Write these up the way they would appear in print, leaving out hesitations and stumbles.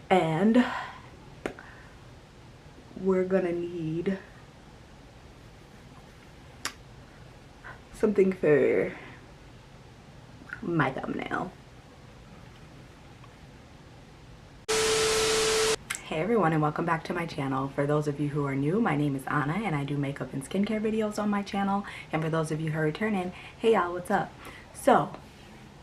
And we're gonna need something for my thumbnail. Hey everyone, and welcome back to my channel. For those of you who are new, my name is Anna and I do makeup and skincare videos on my channel. And for those of you who are returning, hey y'all, what's up? So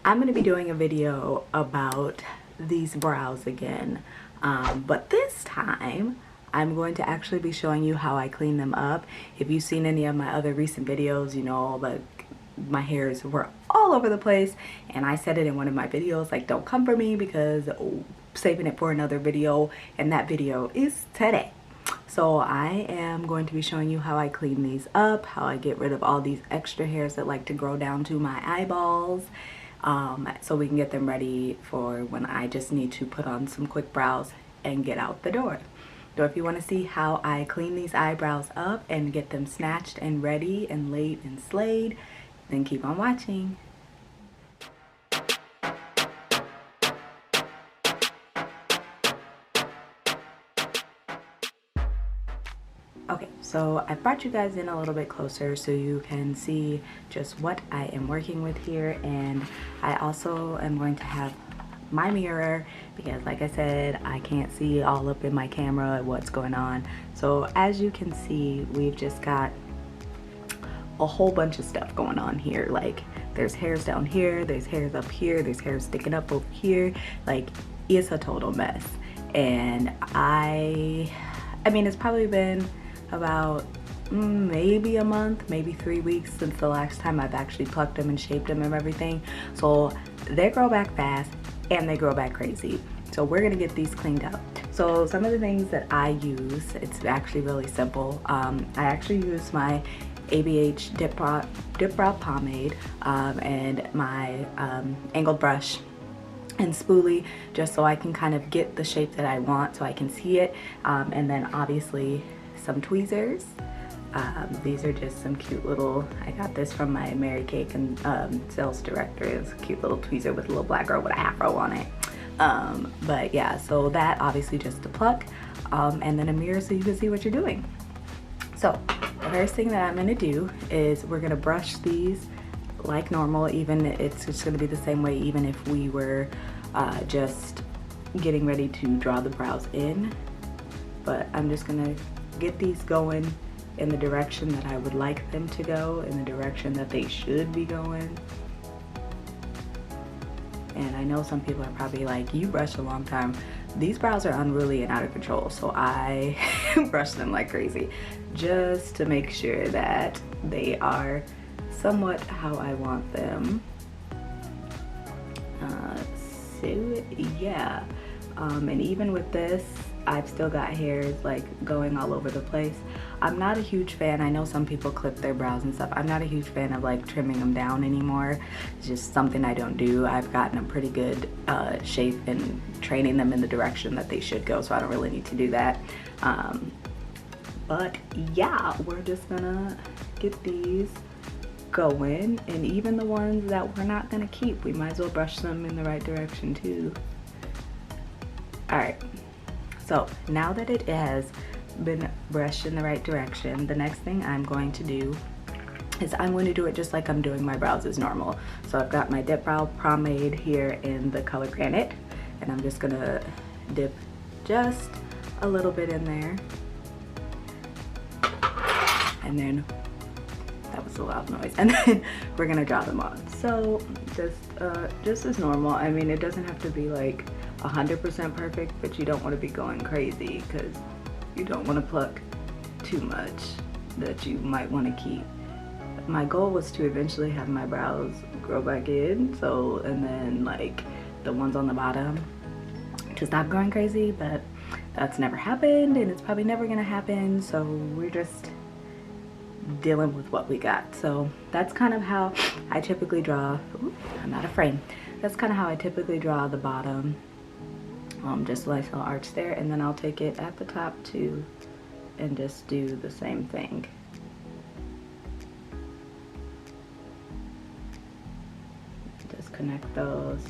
I'm going to be doing a video about these brows again, but this time I'm going to actually be showing you how I clean them up. If you've seen any of my other recent videos, you know that my hairs were all over the place, and I said it in one of my videos, like, don't come for me because saving it for another video, and that video is today. So I am going to be showing you how I clean these up, how I get rid of all these extra hairs that like to grow down to my eyeballs, so we can get them ready for when I just need to put on some quick brows and get out the door. So if you want to see how I clean these eyebrows up and get them snatched and ready and laid and slayed, then keep on watching. Okay, so I brought you guys in a little bit closer so you can see just what I am working with here, and I also am going to have my mirror because, like I said, I can't see all up in my camera what's going on. So as you can see, we've just got a whole bunch of stuff going on here. Like, there's hairs down here, there's hairs up here, there's hairs sticking up over here. Like, it's a total mess. And I mean, it's probably been about maybe a month, maybe 3 weeks since the last time I've actually plucked them and shaped them and everything. So they grow back fast and they grow back crazy. So we're gonna get these cleaned up. So some of the things that I use, it's actually really simple. I actually use my ABH Dip Brow Pomade and my angled brush and spoolie, just so I can kind of get the shape that I want so I can see it, and then obviously some tweezers. These are just some cute little, I got this from my Mary Kay and sales director. It's a cute little tweezer with a little black girl with a afro on it. But yeah, so that obviously just to pluck, and then a mirror so you can see what you're doing. So the first thing that I'm gonna do is we're gonna brush these like normal. Even it's just gonna be the same way even if we were just getting ready to draw the brows in. But I'm just gonna get these going in the direction that I would like them to go, in the direction that they should be going. And I know some people are probably like, you brush a long time. These brows are unruly and out of control, so I brush them like crazy just to make sure that they are somewhat how I want them. So yeah, and even with this, I've still got hairs like going all over the place. I'm not a huge fan, I know some people clip their brows and stuff. I'm not a huge fan of like trimming them down anymore. It's just something I don't do. I've gotten a pretty good shape and training them in the direction that they should go, so I don't really need to do that. But yeah, we're just gonna get these going, and even the ones that we're not gonna keep, we might as well brush them in the right direction too. All right, so now that it has been brushed in the right direction, the next thing I'm going to do is I'm going to do it just like I'm doing my brows as normal. So I've got my Dip Brow Pomade here in the color Granite, and I'm just gonna dip just a little bit in there. And then, that was a loud noise. And then we're gonna draw them on. So just as normal. I mean, it doesn't have to be like 100% perfect, but you don't want to be going crazy because you don't want to pluck too much that you might want to keep. My goal was to eventually have my brows grow back in, so, and then like the ones on the bottom to stop going crazy, but that's never happened and it's probably never gonna happen, so we're just dealing with what we got. So that's kind of how I typically draw. Ooh, I'm out of frame. That's kind of how I typically draw the bottom, just a nice little arch there, and then I'll take it at the top too and just do the same thing. Just connect those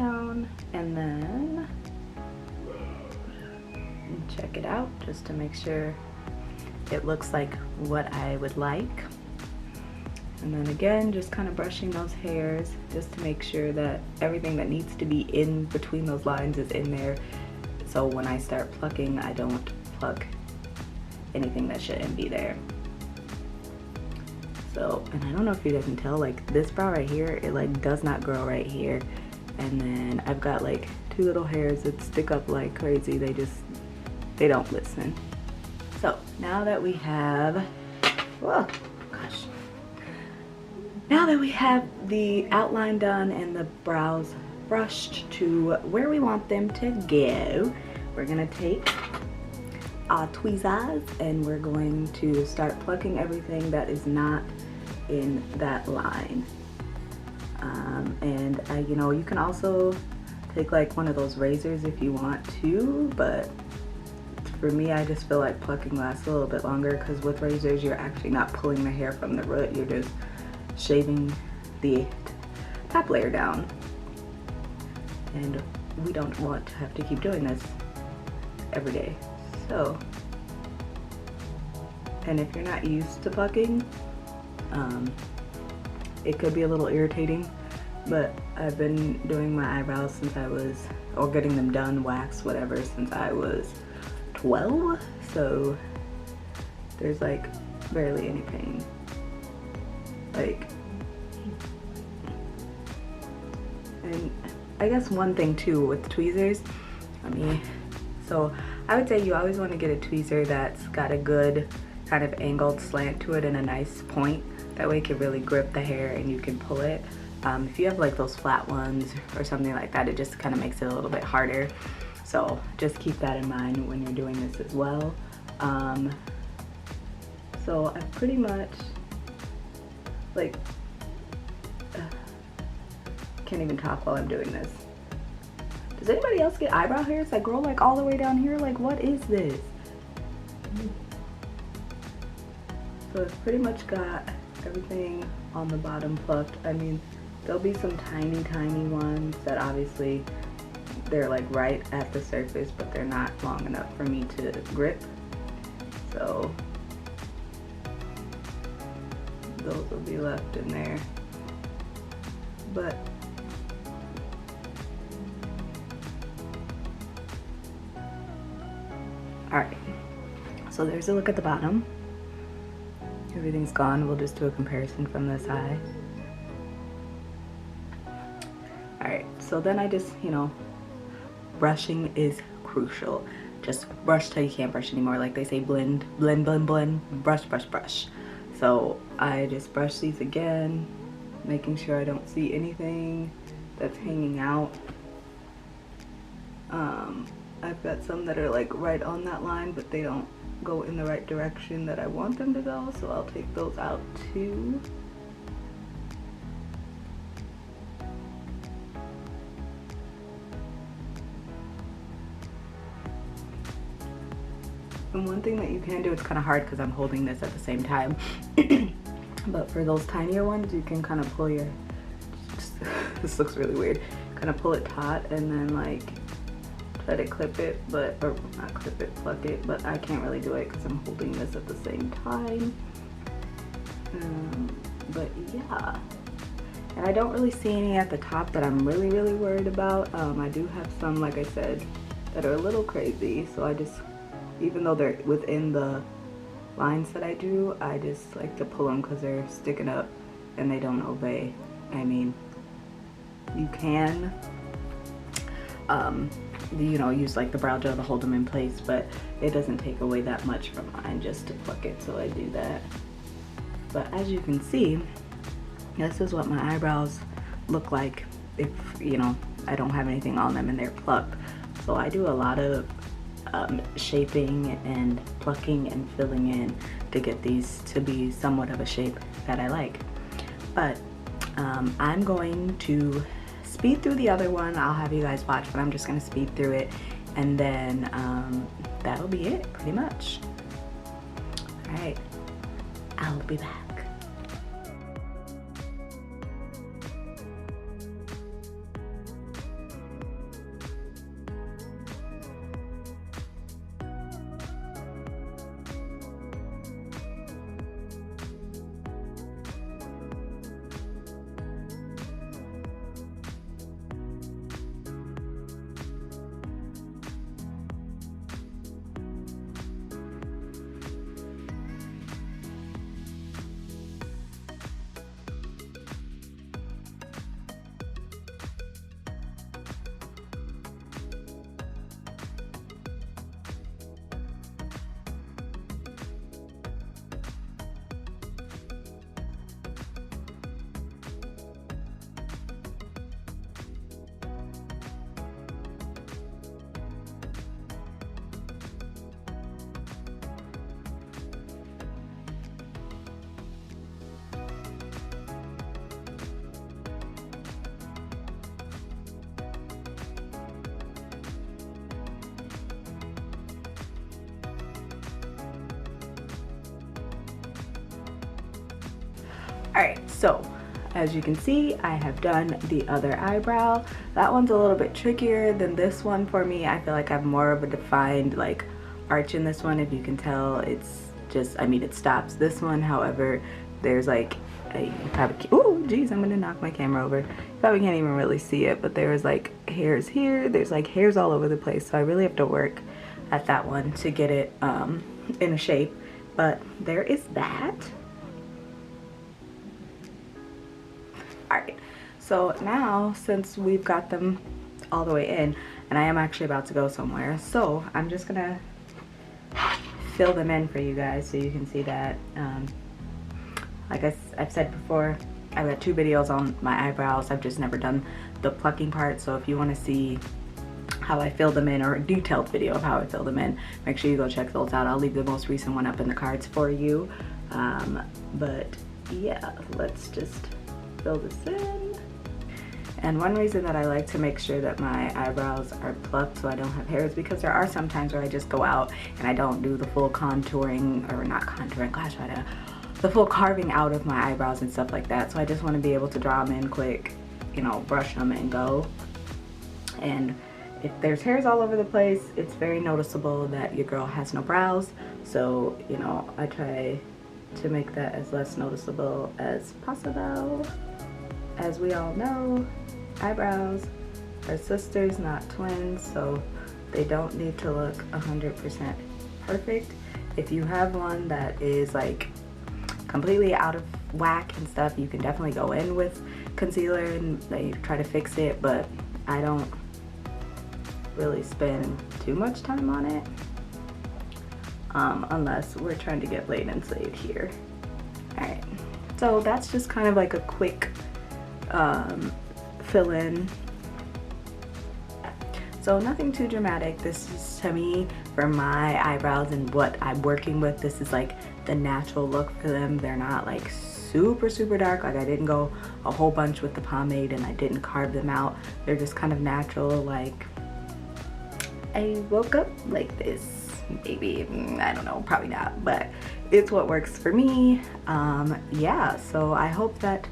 down and then check it out just to make sure it looks like what I would like. And then again, just kind of brushing those hairs just to make sure that everything that needs to be in between those lines is in there. So when I start plucking, I don't pluck anything that shouldn't be there. So, and I don't know if you guys can tell, like this brow right here, it like does not grow right here. And then I've got like 2 little hairs that stick up like crazy. They don't listen. So now that we have, whoa, gosh. Now that we have the outline done and the brows brushed to where we want them to go, we're gonna take our tweezers and we're going to start plucking everything that is not in that line. And you know, you can also take like one of those razors if you want to, but for me, I just feel like plucking lasts a little bit longer because with razors, you're actually not pulling the hair from the root, you're just shaving the top layer down. And we don't want to have to keep doing this every day. So, and if you're not used to plucking, it could be a little irritating, but I've been doing my eyebrows since I was, or getting them done, waxed, whatever, since I was 12, so there's like barely any pain. Like, and I guess one thing too with tweezers, so I would say you always want to get a tweezer that's got a good kind of angled slant to it and a nice point. That way it can really grip the hair and you can pull it. If you have like those flat ones or something like that, it just kind of makes it a little bit harder. So just keep that in mind when you're doing this as well. So I pretty much like can't even talk while I'm doing this. Does anybody else get eyebrow hairs that grow like all the way down here? Like, what is this? So I've pretty much got everything on the bottom plucked. I mean, there'll be some tiny ones that obviously they're like right at the surface, but they're not long enough for me to grip. So those will be left in there. But alright, so there's a look at the bottom. Everything's gone. We'll just do a comparison from this side. Alright, so then I just, you know, brushing is crucial. Just brush till you can't brush anymore. Like they say, blend, blend, blend, blend, brush, brush, brush. So I just brush these again, making sure I don't see anything that's hanging out. I've got some that are like right on that line, but they don't go in the right direction that I want them to go, so I'll take those out too. And one thing that you can do, it's kind of hard because I'm holding this at the same time, but for those tinier ones, you can kind of pull your, this looks really weird, kind of pull it taut and then like try to clip it, but, or not clip it, pluck it, but I can't really do it because I'm holding this at the same time. But yeah, and I don't really see any at the top that I'm really worried about. I do have some, like I said, that are a little crazy, so I just, even though they're within the lines that I do, I just like to pull them because they're sticking up and they don't obey. I mean, you can you know, use like the brow gel to hold them in place, but it doesn't take away that much from mine just to pluck it, so I do that. But as you can see, this is what my eyebrows look like if, you know, I don't have anything on them and they're plucked. So I do a lot of shaping and plucking and filling in to get these to be somewhat of a shape that I like. But I'm going to speed through the other one. I'll have you guys watch, but I'm just gonna speed through it, and then that'll be it pretty much. All right, I'll be back. Alright, so as you can see, I have done the other eyebrow. That one's a little bit trickier than this one for me. I feel like I have more of a defined like arch in this one. If you can tell, it's just, I mean, it stops. This one, however, there's like a, oh geez, I'm gonna knock my camera over. You probably can't even really see it, but there's like hairs here. There's like hairs all over the place, so I really have to work at that one to get it in a shape. But there is that. Alright, so now since we've got them all the way in, and I am actually about to go somewhere, so I'm just gonna fill them in for you guys so you can see that. Like I've said before, I've got 2 videos on my eyebrows. I've just never done the plucking part, so if you want to see how I fill them in, or a detailed video of how I fill them in, make sure you go check those out. I'll leave the most recent one up in the cards for you. But yeah, let's just fill this in. And one reason that I like to make sure that my eyebrows are plucked so I don't have hairs, because there are some times where I just go out and I don't do the full contouring, or not contouring, gosh, the full carving out of my eyebrows and stuff like that. So I just want to be able to draw them in quick, you know, brush them and go. And if there's hairs all over the place, it's very noticeable that your girl has no brows. So, you know, I try to make that as less noticeable as possible. As we all know, eyebrows are sisters, not twins, so they don't need to look 100% perfect. If you have one that is like completely out of whack and stuff, you can definitely go in with concealer and like try to fix it, but I don't really spend too much time on it unless we're trying to get laid and slayed here. Alright, so that's just kind of like a quick fill in. So nothing too dramatic. This is, to me, for my eyebrows and what I'm working with, this is like the natural look for them. They're not like super dark. Like I didn't go a whole bunch with the pomade and I didn't carve them out. They're just kind of natural, like I woke up like this. Maybe, I don't know, probably not, but it's what works for me. Yeah, so I hope that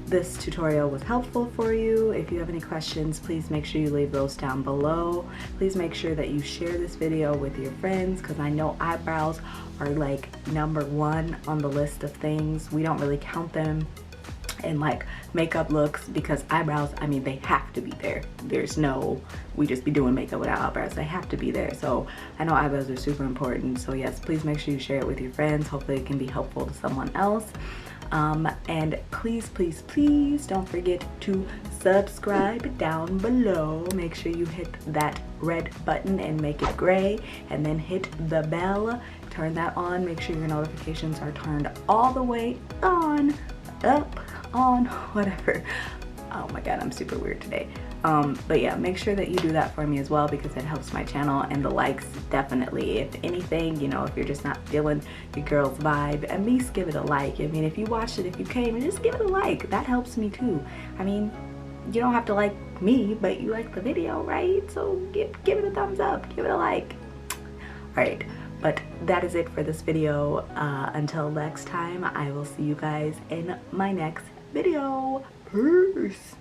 this tutorial was helpful for you. If you have any questions, please make sure you leave those down below. Please make sure that you share this video with your friends, because I know eyebrows are like #1 on the list of things. We don't really count them in like makeup looks, because eyebrows, I mean, they have to be there. There's no, we just be doing makeup without eyebrows. They have to be there. So I know eyebrows are super important. So yes, please make sure you share it with your friends. Hopefully it can be helpful to someone else. And please don't forget to subscribe down below. Make sure you hit that red button and make it gray, and then hit the bell, turn that on. Make sure your notifications are turned all the way on, up, on, whatever. Oh my god, I'm super weird today. But yeah, make sure that you do that for me as well, because it helps my channel. And the likes, definitely. If anything, you know, if you're just not feeling your girl's vibe, at least give it a like. I mean, if you watched it, if you came, just give it a like. That helps me too. I mean, you don't have to like me, but you like the video, right? So give it a thumbs up, give it a like. Alright, but that is it for this video. Until next time, I will see you guys in my next video. Peace.